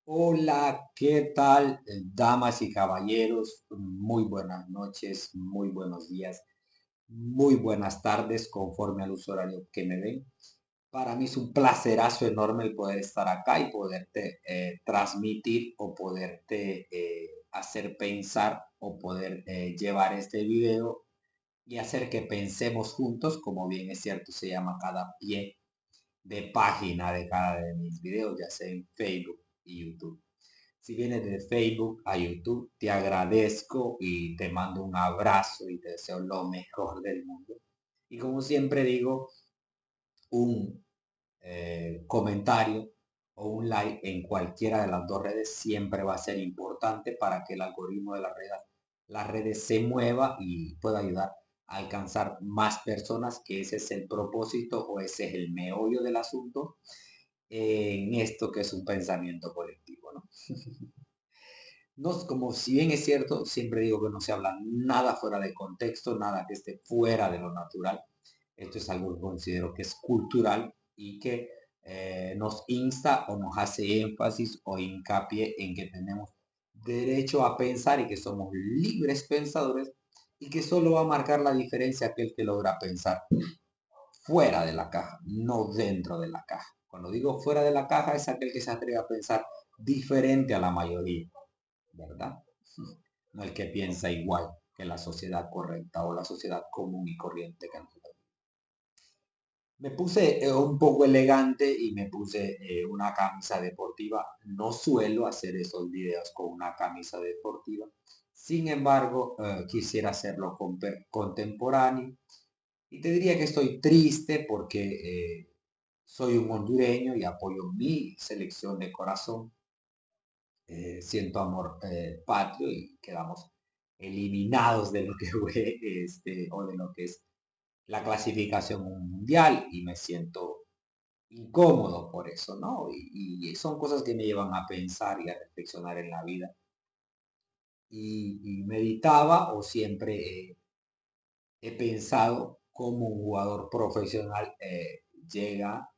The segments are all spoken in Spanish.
Hola, ¿qué tal, damas y caballeros? Muy buenas noches, muy buenos días, muy buenas tardes, conforme al uso horario que me ven. Para mí es un placerazo enorme el poder estar acá y poderte transmitir o poderte hacer pensar o poder llevar este video y hacer que pensemos juntos, como bien es cierto, se llama cada pie de página de cada de mis videos, ya sea en Facebook y YouTube. Si vienes de Facebook a YouTube, te agradezco y te mando un abrazo y te deseo lo mejor del mundo. Y como siempre digo, un comentario o un like en cualquiera de las dos redes siempre va a ser importante para que el algoritmo de las redes se mueva y pueda ayudar a alcanzar más personas, que ese es el propósito o ese es el meollo del asunto en esto que es un pensamiento colectivo, ¿no? No, como si bien es cierto, siempre digo que no se habla nada fuera de contexto, nada que esté fuera de lo natural. Esto es algo que considero que es cultural y que nos insta o nos hace énfasis o hincapié en que tenemos derecho a pensar y que somos libres pensadores y que solo va a marcar la diferencia aquel que logra pensar fuera de la caja, no dentro de la caja. Cuando digo fuera de la caja es aquel que se atreve a pensar diferente a la mayoría, ¿verdad? No el que piensa igual que la sociedad correcta o la sociedad común y corriente que nosotros. Me puse un poco elegante y me puse una camisa deportiva. No suelo hacer esos videos con una camisa deportiva. Sin embargo, quisiera hacerlo contemporáneo. Y te diría que estoy triste porque soy un hondureño y apoyo mi selección de corazón. Siento amor patrio y quedamos eliminados de lo que fue o de lo que es la clasificación mundial y me siento incómodo por eso, ¿no? Y son cosas que me llevan a pensar y a reflexionar en la vida. Y meditaba o siempre he pensado cómo un jugador profesional llega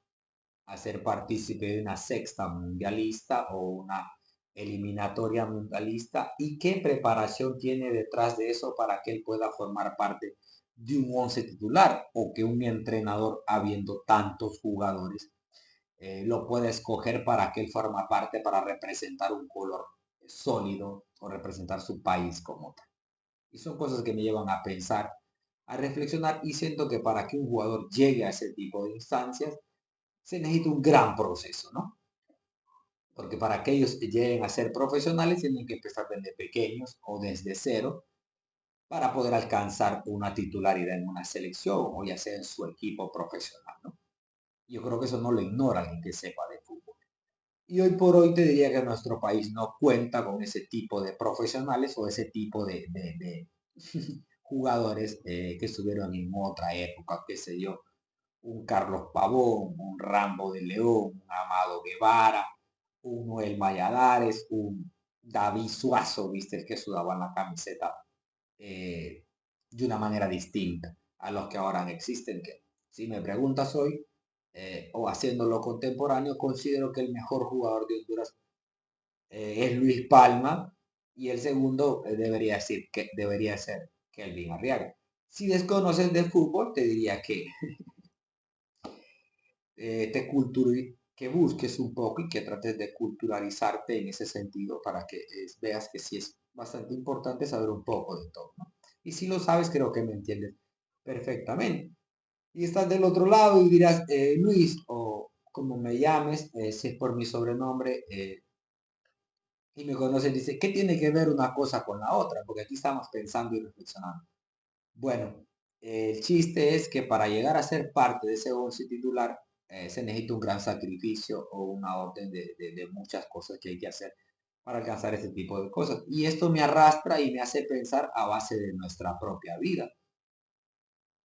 a ser partícipe de una sexta mundialista o una eliminatoria mundialista y qué preparación tiene detrás de eso para que él pueda formar parte de un once titular o que un entrenador, habiendo tantos jugadores, lo pueda escoger para que él forma parte para representar un color sólido o representar su país como tal. Y son cosas que me llevan a pensar, a reflexionar y siento que para que un jugador llegue a ese tipo de instancias, se necesita un gran proceso, ¿no? Porque para que ellos lleguen a ser profesionales tienen que empezar desde pequeños o desde cero para poder alcanzar una titularidad en una selección o ya sea en su equipo profesional, ¿no? Yo creo que eso no lo ignora alguien que sepa de fútbol. Y hoy por hoy te diría que nuestro país no cuenta con ese tipo de profesionales o ese tipo de jugadores que estuvieron en otra época, qué sé yo, un Carlos Pavón, un Rambo de León, un Amado Guevara, un Noel Valladares, un David Suazo, viste, el que sudaban la camiseta de una manera distinta a los que ahora existen. Que si me preguntas hoy, o haciéndolo contemporáneo, considero que el mejor jugador de Honduras es Luis Palma y el segundo debería ser Kelvin Arriaga. Si desconoces de fútbol, te diría que que busques un poco y que trates de culturalizarte en ese sentido para que veas que sí es bastante importante saber un poco de todo, ¿no? Y si lo sabes, creo que me entiendes perfectamente. Y estás del otro lado y dirás, Luis, o como me llames, si es por mi sobrenombre, y me conoces, dice, ¿qué tiene que ver una cosa con la otra? Porque aquí estamos pensando y reflexionando. Bueno, el chiste es que para llegar a ser parte de ese once titular se necesita un gran sacrificio o una orden de muchas cosas que hay que hacer para alcanzar este tipo de cosas. Y esto me arrastra y me hace pensar a base de nuestra propia vida.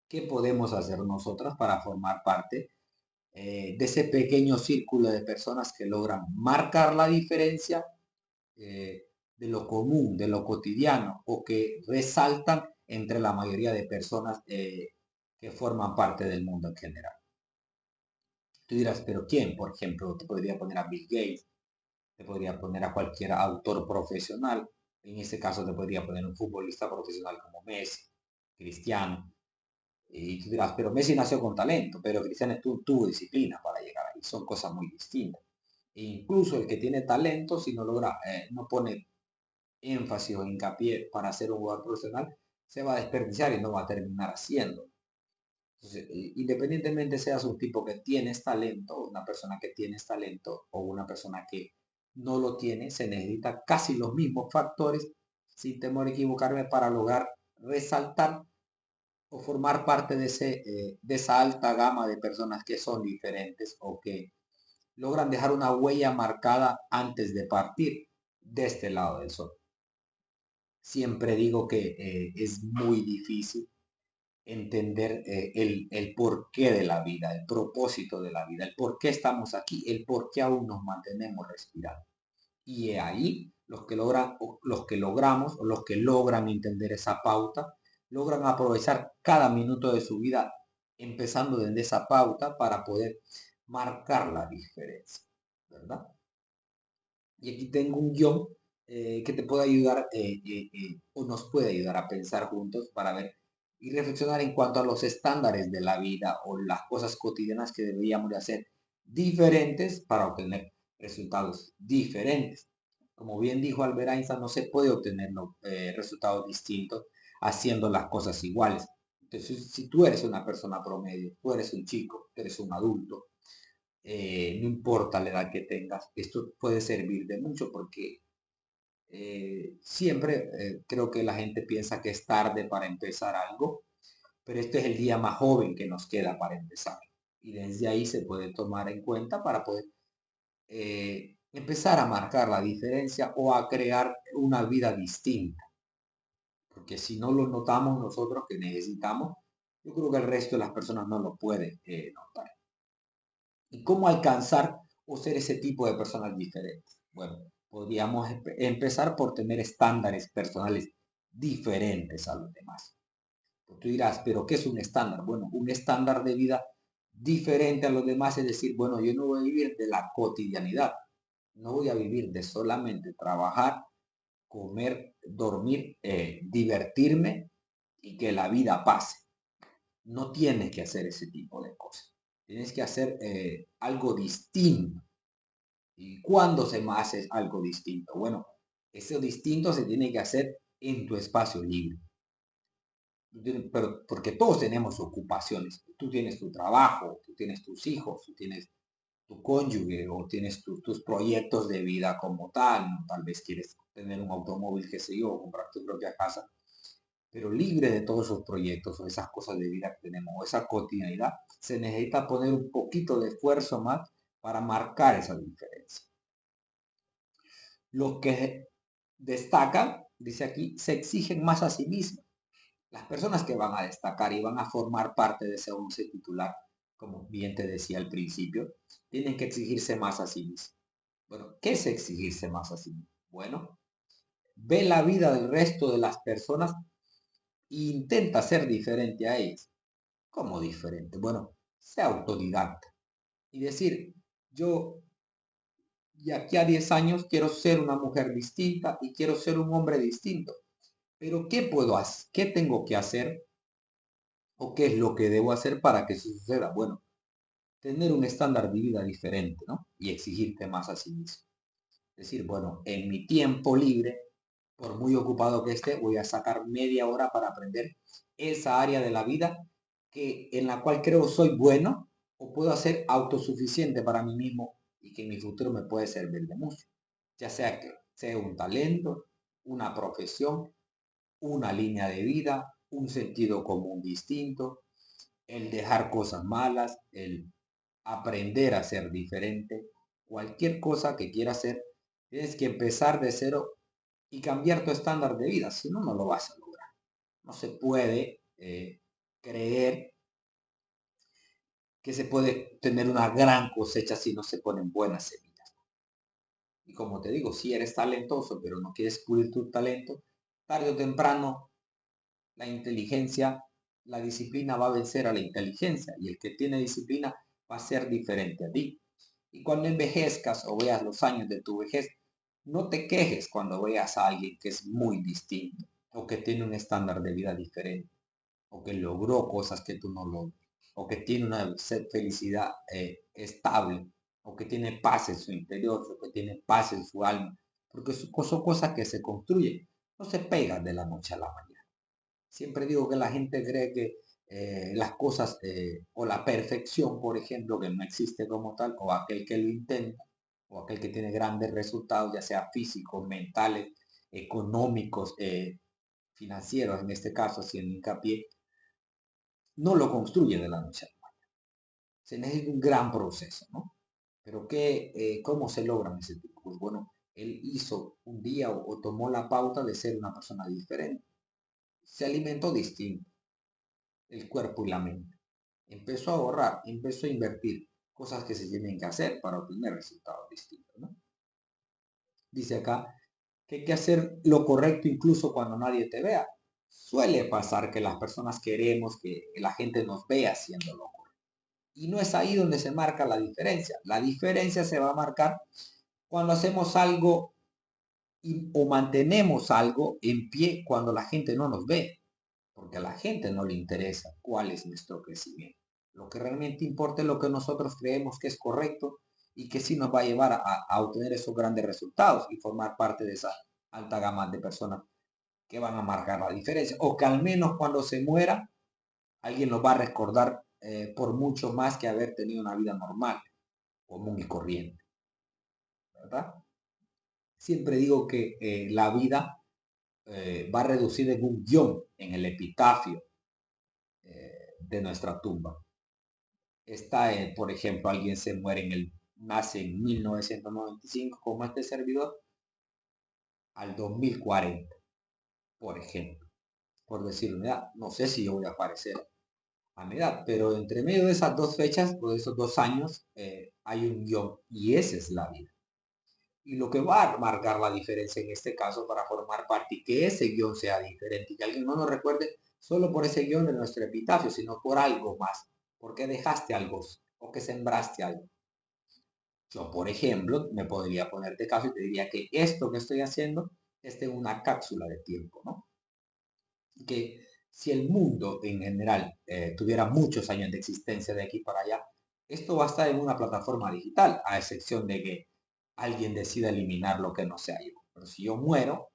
¿Qué podemos hacer nosotras para formar parte de ese pequeño círculo de personas que logran marcar la diferencia de lo común, de lo cotidiano, o que resaltan entre la mayoría de personas que forman parte del mundo en general? Tú dirás, pero ¿quién? Por ejemplo, te podría poner a Bill Gates, te podría poner a cualquier autor profesional. En ese caso te podría poner un futbolista profesional como Messi, Cristiano. Y tú dirás, pero Messi nació con talento, pero Cristiano tuvo disciplina para llegar ahí. Son cosas muy distintas. E incluso el que tiene talento, si no logra, no pone énfasis o hincapié para ser un jugador profesional, se va a desperdiciar y no va a terminar haciendo. Entonces, independientemente seas un tipo que tienes talento, una persona que tienes talento o una persona que no lo tiene, se necesita casi los mismos factores, sin temor a equivocarme, para lograr resaltar o formar parte de esa alta gama de personas que son diferentes o que logran dejar una huella marcada antes de partir de este lado del sol. Siempre digo que es muy difícil entender el porqué de la vida, el propósito de la vida, el por qué estamos aquí, el por qué aún nos mantenemos respirando. Y ahí los que logramos o los que logran entender esa pauta, logran aprovechar cada minuto de su vida empezando desde esa pauta para poder marcar la diferencia, ¿verdad? Y aquí tengo un guión que te puede ayudar o nos puede ayudar a pensar juntos para ver y reflexionar en cuanto a los estándares de la vida o las cosas cotidianas que deberíamos de hacer diferentes para obtener resultados diferentes. Como bien dijo Albert Einstein, no se puede obtener resultados distintos haciendo las cosas iguales. Entonces, si tú eres una persona promedio, tú eres un chico, tú eres un adulto, no importa la edad que tengas, esto puede servir de mucho porque siempre creo que la gente piensa que es tarde para empezar algo, pero este es el día más joven que nos queda para empezar. Y desde ahí se puede tomar en cuenta para poder empezar a marcar la diferencia o a crear una vida distinta. Porque si no lo notamos nosotros que necesitamos, yo creo que el resto de las personas no lo pueden notar. ¿Y cómo alcanzar o ser ese tipo de personas diferentes? Bueno, podríamos empezar por tener estándares personales diferentes a los demás. Pues tú dirás, ¿pero qué es un estándar? Bueno, un estándar de vida diferente a los demás es decir, bueno, yo no voy a vivir de la cotidianidad, no voy a vivir de solamente trabajar, comer, dormir, divertirme y que la vida pase. No tienes que hacer ese tipo de cosas. Tienes que hacer algo distinto. ¿Y cuándo se hace algo distinto? Bueno, eso distinto se tiene que hacer en tu espacio libre. Pero porque todos tenemos ocupaciones. Tú tienes tu trabajo, tú tienes tus hijos, tú tienes tu cónyuge o tienes tus proyectos de vida como tal. ¿No? Tal vez quieres tener un automóvil, qué sé yo, comprar tu propia casa, pero libre de todos esos proyectos o esas cosas de vida que tenemos, o esa cotidianidad, se necesita poner un poquito de esfuerzo más para marcar esa diferencia. Los que destacan, dice aquí, se exigen más a sí mismos. Las personas que van a destacar y van a formar parte de ese once titular, como bien te decía al principio, tienen que exigirse más a sí mismos. Bueno, ¿qué es exigirse más a sí mismos? Bueno, ve la vida del resto de las personas e intenta ser diferente a ellas. ¿Cómo diferente? Bueno, sea autodidacta y decir, yo de aquí a 10 años quiero ser una mujer distinta y quiero ser un hombre distinto. Pero ¿qué puedo hacer? ¿Qué tengo que hacer? ¿O qué es lo que debo hacer para que eso suceda? Bueno, tener un estándar de vida diferente, ¿no? Y exigirte más a sí mismo. Es decir, bueno, en mi tiempo libre, por muy ocupado que esté, voy a sacar media hora para aprender esa área de la vida en la cual creo soy bueno o puedo ser autosuficiente para mí mismo y que en mi futuro me puede servir de mucho. Ya sea que sea un talento, una profesión, una línea de vida, un sentido común distinto, el dejar cosas malas, el aprender a ser diferente, cualquier cosa que quieras hacer, tienes que empezar de cero y cambiar tu estándar de vida, si no, no lo vas a lograr. No se puede creer que se puede tener una gran cosecha si no se ponen buenas semillas. Y como te digo, si eres talentoso, pero no quieres pulir tu talento, tarde o temprano la inteligencia, la disciplina va a vencer a la inteligencia y el que tiene disciplina va a ser diferente a ti. Y cuando envejezcas o veas los años de tu vejez, no te quejes cuando veas a alguien que es muy distinto o que tiene un estándar de vida diferente o que logró cosas que tú no logras o que tiene una felicidad estable o que tiene paz en su interior o que tiene paz en su alma, porque son cosas que se construyen, no se pegan de la noche a la mañana. Siempre digo que la gente cree que las cosas o la perfección, por ejemplo, que no existe como tal, o aquel que lo intenta, o aquel que tiene grandes resultados, ya sea físicos, mentales, económicos, financieros, en este caso, haciendo hincapié, no lo construye de la noche a la mañana. Se necesita un gran proceso, ¿no? Pero ¿cómo se logran ese tipo? Pues bueno, él hizo un día o tomó la pauta de ser una persona diferente. Se alimentó distinto el cuerpo y la mente. Empezó a ahorrar, empezó a invertir, cosas que se tienen que hacer para obtener resultados distintos, ¿no? Dice acá que hay que hacer lo correcto incluso cuando nadie te vea. Suele pasar que las personas queremos que la gente nos vea haciendo lo correcto. Y no es ahí donde se marca la diferencia. La diferencia se va a marcar cuando hacemos algo o mantenemos algo en pie cuando la gente no nos ve, porque a la gente no le interesa cuál es nuestro crecimiento. Lo que realmente importa es lo que nosotros creemos que es correcto y que sí nos va a llevar a obtener esos grandes resultados y formar parte de esa alta gama de personas que van a marcar la diferencia. O que al menos cuando se muera, alguien lo va a recordar por mucho más que haber tenido una vida normal, común y corriente, ¿verdad? Siempre digo que la vida va a reducir en un guión en el epitafio de nuestra tumba. Está, por ejemplo, alguien se muere nace en 1995 como este servidor al 2040, por ejemplo, por decir una edad. No sé si yo voy a aparecer a mi edad, pero entre medio de esas dos fechas o de esos 2 años hay un guión y esa es la vida. Y lo que va a marcar la diferencia en este caso para formar parte y que ese guión sea diferente y que alguien no nos recuerde solo por ese guión de nuestro epitafio, sino por algo más, porque dejaste algo o que sembraste algo. Yo, por ejemplo, me podría poner de caso y te diría que esto que estoy haciendo es de una cápsula de tiempo, ¿no? Que si el mundo en general tuviera muchos años de existencia de aquí para allá, esto va a estar en una plataforma digital, a excepción de que alguien decida eliminar lo que no sea yo. Pero si yo muero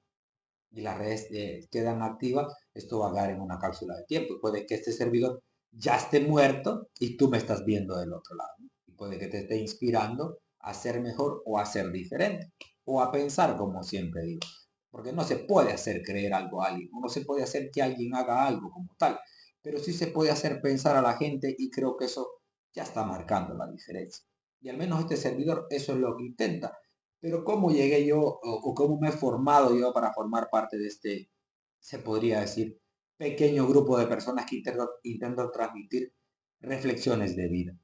y las redes quedan activas, esto va a quedar en una cápsula de tiempo. Y puede que este servidor ya esté muerto y tú me estás viendo del otro lado, ¿no? Y puede que te esté inspirando a ser mejor o a ser diferente o a pensar como siempre digo. Porque no se puede hacer creer algo a alguien, no se puede hacer que alguien haga algo como tal, pero sí se puede hacer pensar a la gente y creo que eso ya está marcando la diferencia. Y al menos este servidor eso es lo que intenta. Pero ¿cómo llegué yo o cómo me he formado yo para formar parte de este, se podría decir, pequeño grupo de personas que intento transmitir reflexiones de vida?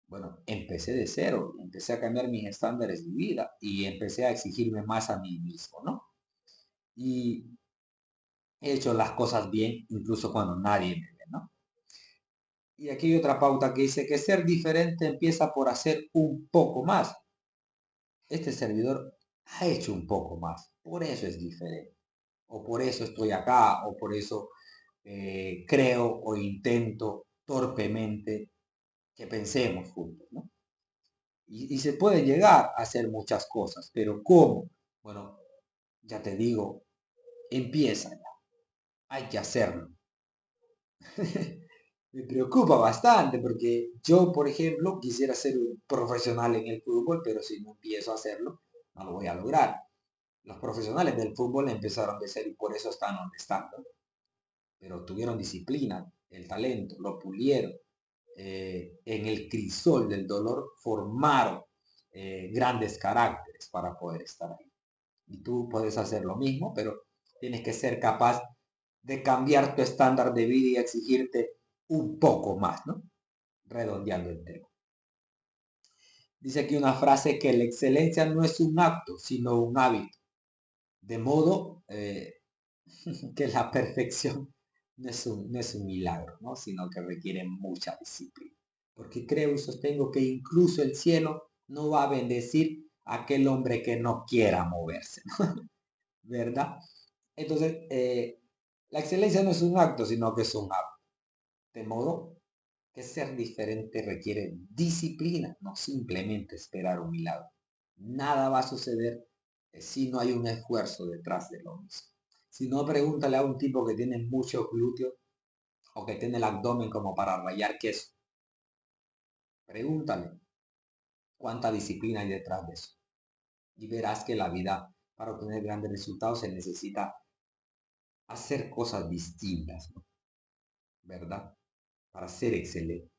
Bueno, empecé de cero, empecé a cambiar mis estándares de vida y empecé a exigirme más a mí mismo, ¿no? Y he hecho las cosas bien incluso cuando nadie me ve, ¿no? Y aquí hay otra pauta que dice que ser diferente empieza por hacer un poco más. Este servidor ha hecho un poco más, por eso es diferente. O por eso estoy acá, o por eso creo o intento torpemente que pensemos juntos, ¿no? Y se puede llegar a hacer muchas cosas, pero ¿cómo? Bueno, ya te digo, empieza ya, hay que hacerlo. Me preocupa bastante porque yo, por ejemplo, quisiera ser un profesional en el fútbol, pero si no empiezo a hacerlo, no lo voy a lograr. Los profesionales del fútbol empezaron de ser y por eso están donde están, ¿no? Pero tuvieron disciplina, el talento, lo pulieron. En el crisol del dolor formaron grandes caracteres para poder estar ahí. Y tú puedes hacer lo mismo, pero tienes que ser capaz de cambiar tu estándar de vida y exigirte un poco más, ¿no? Redondeando el tema. Dice aquí una frase que la excelencia no es un acto, sino un hábito. De modo que la perfección no es un milagro, ¿no? Sino que requiere mucha disciplina. Porque creo y sostengo que incluso el cielo no va a bendecir a aquel hombre que no quiera moverse, ¿verdad? Entonces, la excelencia no es un acto, sino que es un hábito. De modo que ser diferente requiere disciplina, no simplemente esperar un milagro. Nada va a suceder si no hay un esfuerzo detrás de lo mismo. Si no, pregúntale a un tipo que tiene muchos glúteos o que tiene el abdomen como para rayar queso. Pregúntale cuánta disciplina hay detrás de eso. Y verás que la vida, para obtener grandes resultados, se necesita hacer cosas distintas, ¿no? ¿Verdad? Para ser excelente.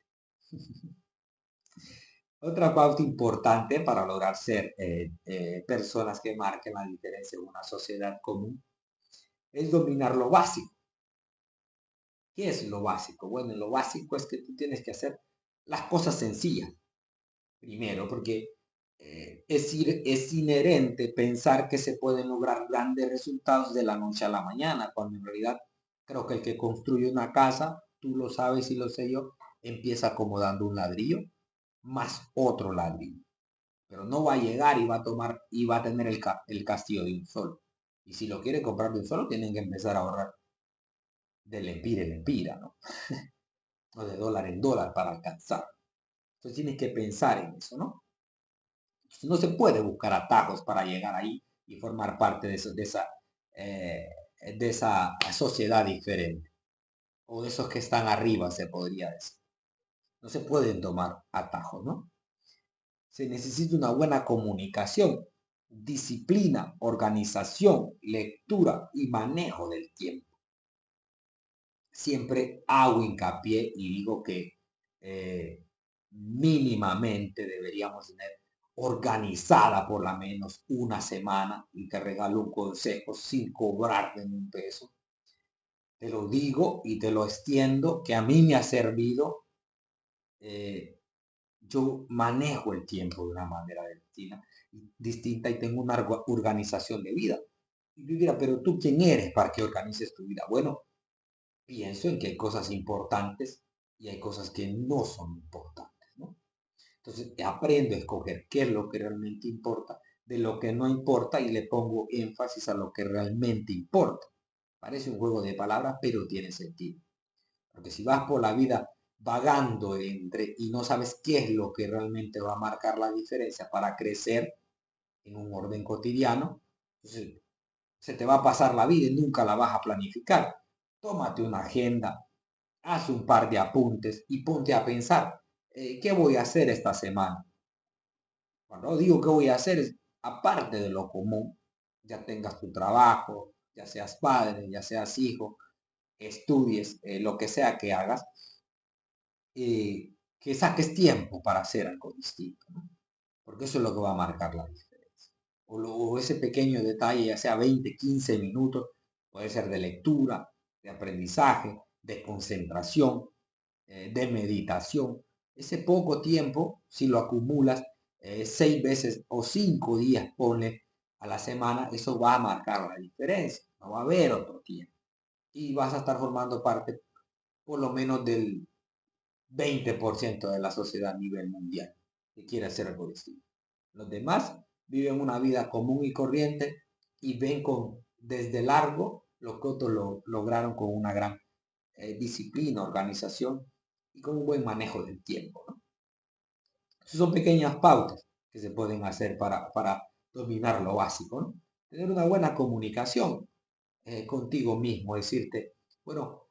Otra pauta importante para lograr ser personas que marquen la diferencia en una sociedad común es dominar lo básico. ¿Qué es lo básico? Bueno, lo básico es que tú tienes que hacer las cosas sencillas. Primero, porque es inherente pensar que se pueden lograr grandes resultados de la noche a la mañana, cuando en realidad creo que el que construye una casa, tú lo sabes y lo sé yo, empieza acomodando un ladrillo más otro ladrillo. Pero no va a llegar y va a tomar y va a tener el castillo de un solo. Y si lo quiere comprar de un solo, tienen que empezar a ahorrar de empira, ¿no? O de dólar en dólar para alcanzar. Entonces tienes que pensar en eso, ¿no? No se puede buscar atajos para llegar ahí y formar parte eh, de esa sociedad diferente. O de esos que están arriba, se podría decir. No se pueden tomar atajos, ¿no? Se necesita una buena comunicación, disciplina, organización, lectura y manejo del tiempo. Siempre hago hincapié y digo que mínimamente deberíamos tener organizada por lo menos una semana, y te regalo un consejo sin cobrarte ni un peso. Te lo digo y te lo extiendo, que a mí me ha servido. eh, yo manejo el tiempo de una manera distinta y tengo una organización de vida. Y tú dirás, pero tú quién eres para que organices tu vida. Bueno, pienso en que hay cosas importantes y hay cosas que no son importantes, ¿no? Entonces aprendo a escoger qué es lo que realmente importa de lo que no importa y le pongo énfasis a lo que realmente importa. Parece un juego de palabras, pero tiene sentido. Porque si vas por la vida vagando entre y no sabes qué es lo que realmente va a marcar la diferencia para crecer en un orden cotidiano, entonces se te va a pasar la vida y nunca la vas a planificar. Tómate una agenda, haz un par de apuntes y ponte a pensar, ¿qué voy a hacer esta semana? Cuando digo qué voy a hacer es, aparte de lo común, ya tengas tu trabajo, ya seas padre, ya seas hijo, estudies, lo que sea que hagas, que saques tiempo para hacer algo distinto, ¿no? Porque eso es lo que va a marcar la diferencia. O ese pequeño detalle, ya sea 20, 15 minutos, puede ser de lectura, de aprendizaje, de concentración, de meditación. Ese poco tiempo, si lo acumulas 6 veces o 5 días, pone a la semana, eso va a marcar la diferencia. No va a haber otro tiempo. Y vas a estar formando parte por lo menos del 20% de la sociedad a nivel mundial que quiere hacer algo distinto. Los demás viven una vida común y corriente y ven desde largo lo que otros lograron con una gran disciplina, organización y con un buen manejo del tiempo, ¿no? Son pequeñas pautas que se pueden hacer para dominar lo básico, ¿no? Tener una buena comunicación contigo mismo, decirte, bueno,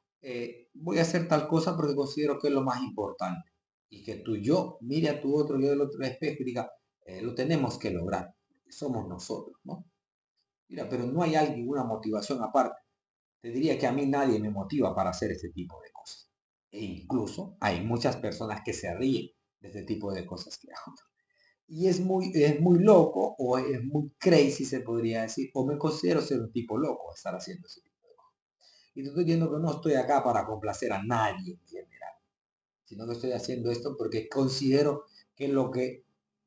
voy a hacer tal cosa porque considero que es lo más importante. Y que tu yo mire a tu otro yo del otro espejo y diga, lo tenemos que lograr, somos nosotros, ¿no? Mira, pero no hay alguien, una motivación aparte. Te diría que a mí nadie me motiva para hacer este tipo de cosas. E incluso hay muchas personas que se ríen de este tipo de cosas que hago. Y es muy loco o es muy crazy, se podría decir, o me considero ser un tipo loco estar haciendo ese tipo de cosas. Y te estoy diciendo que no estoy acá para complacer a nadie en general, sino que estoy haciendo esto porque considero que lo que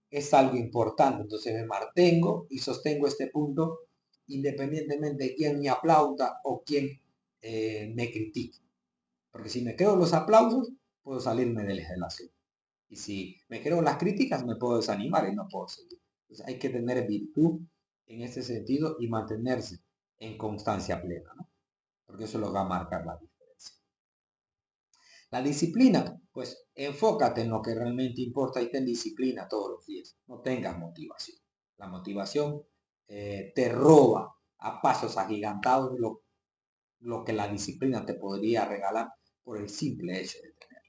es algo importante. Entonces me mantengo y sostengo este punto independientemente de quién me aplauda o quién me critique. Porque si me creo los aplausos, puedo salirme de la relación. Y si me creo las críticas, me puedo desanimar y no puedo seguir. Entonces hay que tener virtud en ese sentido y mantenerse en constancia plena, ¿no? Porque eso es lo que va a marcar la diferencia. La disciplina, pues enfócate en lo que realmente importa y ten disciplina todos los días. No tengas motivación. La motivación te roba a pasos agigantados lo que la disciplina te podría regalar por el simple hecho de tener.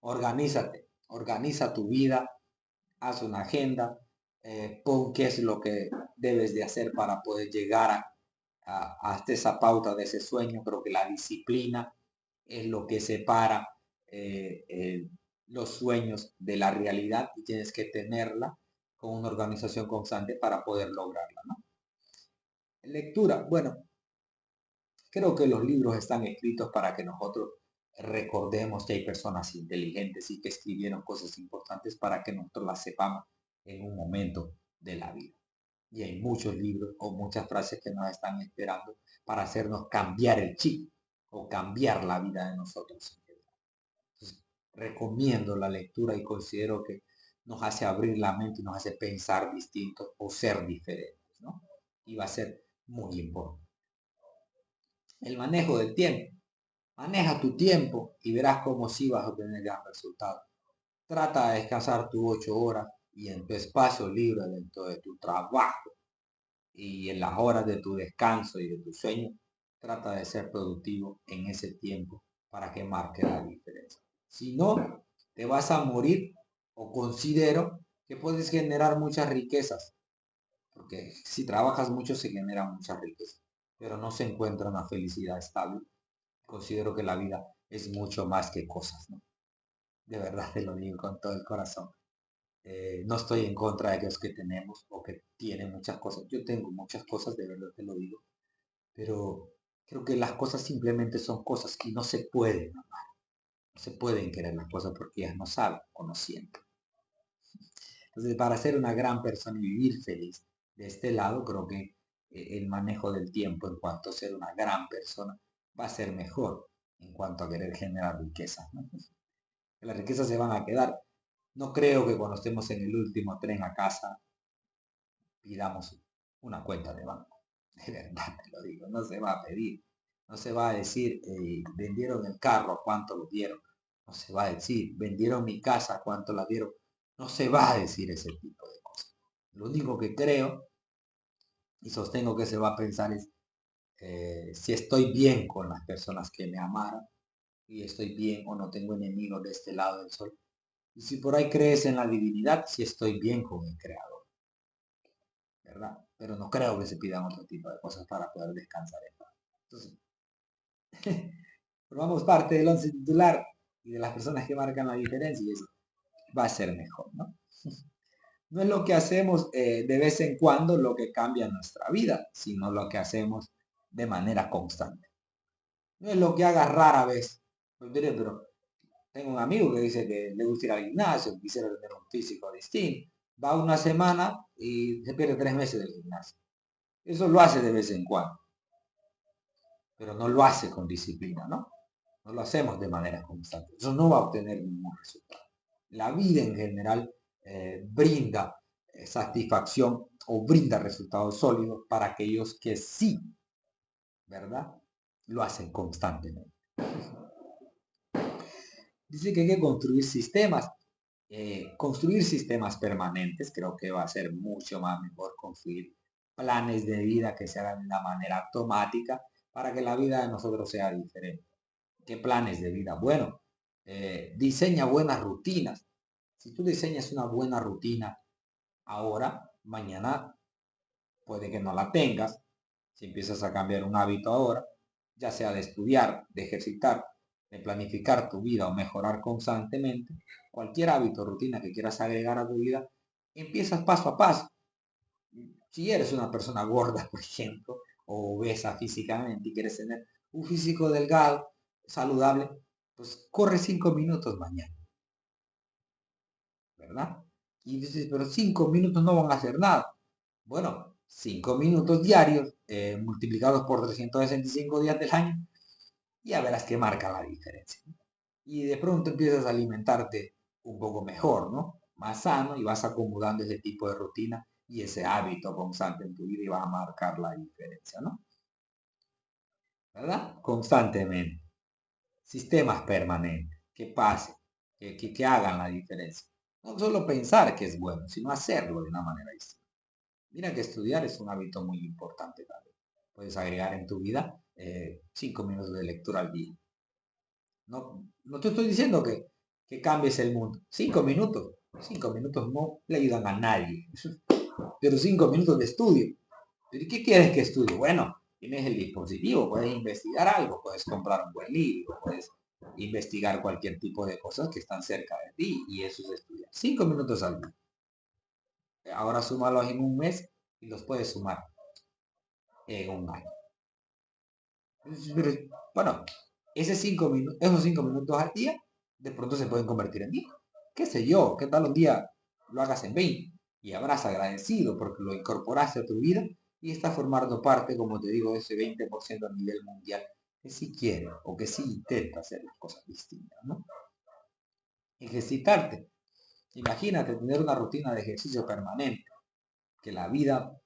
Organízate, organiza tu vida, haz una agenda, pon qué es lo que debes de hacer para poder llegar hasta esa pauta de ese sueño. Creo que la disciplina es lo que separa los sueños de la realidad y tienes que tenerla con una organización constante para poder lograrla, ¿no? Lectura, bueno, creo que los libros están escritos para que nosotros recordemos que hay personas inteligentes y que escribieron cosas importantes para que nosotros las sepamos en un momento de la vida. Y hay muchos libros o muchas frases que nos están esperando para hacernos cambiar el chip o cambiar la vida de nosotros. Entonces, recomiendo la lectura y considero que nos hace abrir la mente y nos hace pensar distintos o ser diferentes, ¿no? Y va a ser muy importante. El manejo del tiempo. Maneja tu tiempo y verás cómo sí vas a obtener gran resultado. Trata de descansar tus 8 horas y en tu espacio libre dentro de tu trabajo y en las horas de tu descanso y de tu sueño, trata de ser productivo en ese tiempo para que marque la diferencia. Si no, te vas a morir o considero que puedes generar muchas riquezas, porque si trabajas mucho se genera mucha riqueza, pero no se encuentra una felicidad estable. Considero que la vida es mucho más que cosas, ¿no? De verdad te lo digo con todo el corazón. No estoy en contra de aquellos que tenemos o que tienen muchas cosas. Yo tengo muchas cosas, de verdad te lo digo, pero creo que las cosas simplemente son cosas y no se pueden amar. No se pueden querer las cosas porque ellas no saben o no sienten. Entonces, para ser una gran persona y vivir feliz de este lado, creo que el manejo del tiempo en cuanto a ser una gran persona va a ser mejor en cuanto a querer generar riqueza, ¿no? Las riquezas se van a quedar. No creo que cuando estemos en el último tren a casa pidamos una cuenta de banco. De verdad te lo digo, no se va a pedir. No se va a decir, vendieron el carro, ¿cuánto lo dieron? No se va a decir, vendieron mi casa, ¿cuánto la dieron? No se va a decir ese tipo de cosas. Lo único que creo y sostengo que se va a pensar es si estoy bien con las personas que me amaron y estoy bien o no tengo enemigos de este lado del sol. Y si por ahí crees en la divinidad, si estoy bien con el creador, ¿verdad? Pero no creo que se pidan otro tipo de cosas para poder descansar en paz. Entonces, formamos parte del once titular y de las personas que marcan la diferencia y eso va a ser mejor, ¿no? No es lo que hacemos de vez en cuando lo que cambia nuestra vida, sino lo que hacemos de manera constante. No es lo que hagas rara vez. Pues diré, pero tengo un amigo que dice que le gusta ir al gimnasio, quisiera tener un físico distinto. Va una semana y se pierde 3 meses del gimnasio. Eso lo hace de vez en cuando, pero no lo hace con disciplina, ¿no? No lo hacemos de manera constante. Eso no va a obtener ningún resultado. La vida en general brinda satisfacción o brinda resultados sólidos para aquellos que sí, ¿verdad? Lo hacen constantemente. Dice que hay que construir sistemas permanentes. Creo que va a ser mucho más mejor construir planes de vida que se hagan de una manera automática para que la vida de nosotros sea diferente. ¿Qué planes de vida? Bueno, diseña buenas rutinas. Si tú diseñas una buena rutina ahora, mañana puede que no la tengas. Si empiezas a cambiar un hábito ahora, ya sea de estudiar, de ejercitar, de planificar tu vida o mejorar constantemente, cualquier hábito, rutina que quieras agregar a tu vida, empiezas paso a paso. Si eres una persona gorda, por ejemplo, o obesa físicamente y quieres tener un físico delgado, saludable, pues corre 5 minutos mañana, ¿verdad? Y dices, pero 5 minutos no van a hacer nada. Bueno, 5 minutos diarios multiplicados por 365 días del año, ya verás que marca la diferencia. Y de pronto empiezas a alimentarte un poco mejor, ¿no? Más sano y vas acomodando ese tipo de rutina y ese hábito constante en tu vida y va a marcar la diferencia, ¿no? ¿Verdad? Constantemente. Sistemas permanentes, que pase, que hagan la diferencia. No solo pensar que es bueno, sino hacerlo de una manera distinta. Mira que estudiar es un hábito muy importante también. Puedes agregar en tu vida 5 minutos de lectura al día. No, no te estoy diciendo que cambies el mundo. 5 minutos. 5 minutos no le ayudan a nadie. Pero 5 minutos de estudio. ¿Pero qué quieres que estudie? Bueno, tienes el dispositivo, puedes investigar algo, puedes comprar un buen libro, puedes investigar cualquier tipo de cosas que están cerca de ti y eso es estudiar. 5 minutos al día. Ahora súmalos en un mes y los puedes sumar en un año. Pero, bueno, esos 5 minutos al día de pronto se pueden convertir en 10. ¿Qué sé yo? ¿Qué tal un día lo hagas en 20? Y habrás agradecido porque lo incorporaste a tu vida y está formando parte, como te digo, de ese 20% a nivel mundial que sí quiere o que sí intenta hacer las cosas distintas, ¿no? Ejercitarte. Imagínate tener una rutina de ejercicio permanente, que la vida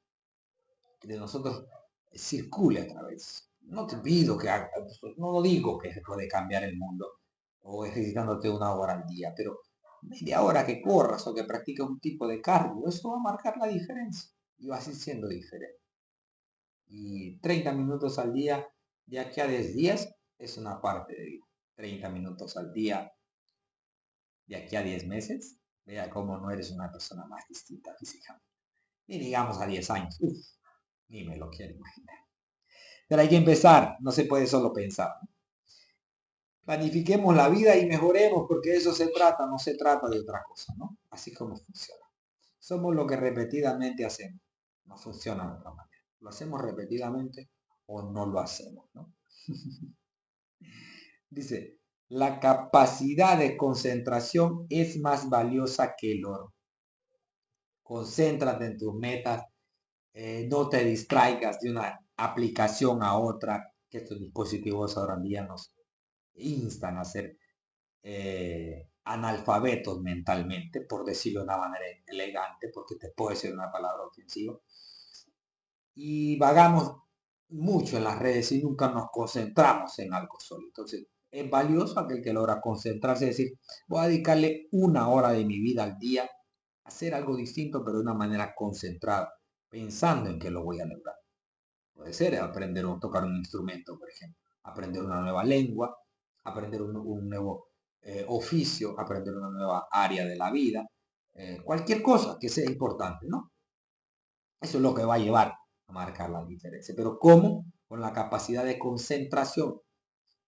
de nosotros circule a través. No te pido que hagas, no digo que se puede cambiar el mundo o ejercitándote 1 hora al día, pero media hora que corras o que practiques un tipo de cardio, eso va a marcar la diferencia y vas a ir siendo diferente. Y 30 minutos al día, de aquí a 10 días, es una parte de vida. 30 minutos al día, de aquí a 10 meses, vea cómo no eres una persona más distinta físicamente. Ni digamos a 10 años, uf, ni me lo quiero imaginar. Pero hay que empezar, no se puede solo pensar. Planifiquemos la vida y mejoremos, porque de eso se trata, no se trata de otra cosa, ¿no? Así como funciona. Somos lo que repetidamente hacemos. No funciona de otra manera. Lo hacemos repetidamente o no lo hacemos, ¿no? Dice, la capacidad de concentración es más valiosa que el oro. Concéntrate en tus metas, no te distraigas de una aplicación a otra, que estos dispositivos ahora en día nos instan a ser analfabetos mentalmente, por decirlo de una manera elegante, porque te puede ser una palabra ofensiva. Y vagamos mucho en las redes y nunca nos concentramos en algo solo. Entonces, es valioso aquel que logra concentrarse y decir, voy a dedicarle 1 hora de mi vida al día a hacer algo distinto, pero de una manera concentrada, pensando en que lo voy a lograr. Puede ser aprender a tocar un instrumento, por ejemplo, aprender una nueva lengua, aprender un nuevo oficio, aprender una nueva área de la vida, cualquier cosa que sea importante, ¿no? Eso es lo que va a llevar a marcar la diferencia. Pero ¿cómo? Con la capacidad de concentración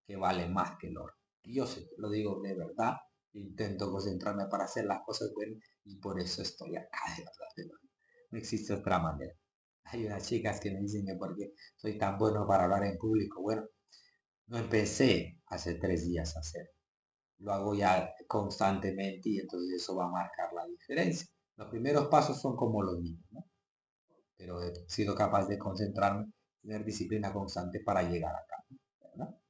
que vale más que el oro. Y yo sé, lo digo de verdad, intento concentrarme para hacer las cosas buenas y por eso estoy acá, de verdad, de verdad. No existe otra manera. Hay unas chicas que me dicen que porque soy tan bueno para hablar en público. Bueno, no empecé hace 3 días a hacer. Lo hago ya constantemente y entonces eso va a marcar la diferencia. Los primeros pasos son como los niños, ¿no? Pero he sido capaz de concentrarme, tener disciplina constante para llegar acá, ¿verdad?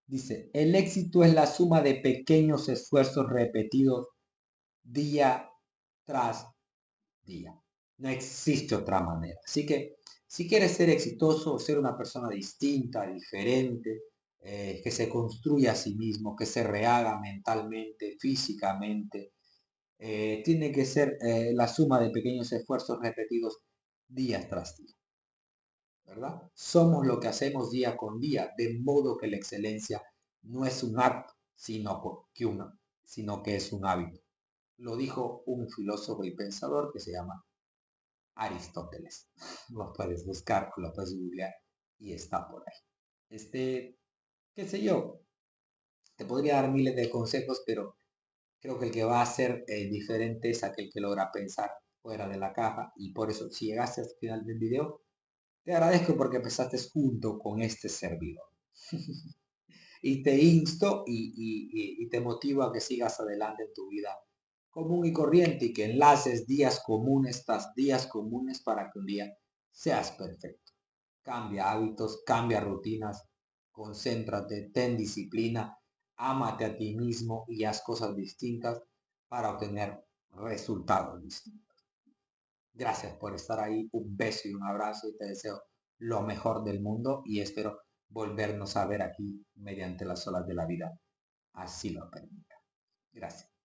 Dice, el éxito es la suma de pequeños esfuerzos repetidos día tras día. No existe otra manera. Así que si quieres ser exitoso, ser una persona distinta, diferente, que se construya a sí mismo, que se rehaga mentalmente, físicamente, tiene que ser la suma de pequeños esfuerzos repetidos día tras día, ¿verdad? Somos lo que hacemos día con día, de modo que la excelencia no es un acto, sino que es un hábito. Lo dijo un filósofo y pensador que se llama Aristóteles. Lo puedes buscar, lo puedes googlear y está por ahí. Qué sé yo, te podría dar miles de consejos, pero creo que el que va a ser diferente es aquel que logra pensar fuera de la caja y por eso si llegaste al final del video, te agradezco porque empezaste junto con este servidor. Y te insto y te motivo a que sigas adelante en tu vida común y corriente y que enlaces días comunes tras días comunes para que un día seas perfecto. Cambia hábitos, cambia rutinas, concéntrate, ten disciplina, ámate a ti mismo y haz cosas distintas para obtener resultados distintos. Gracias por estar ahí. Un beso y un abrazo y te deseo lo mejor del mundo y espero volvernos a ver aquí mediante las olas de la vida. Así lo permita. Gracias.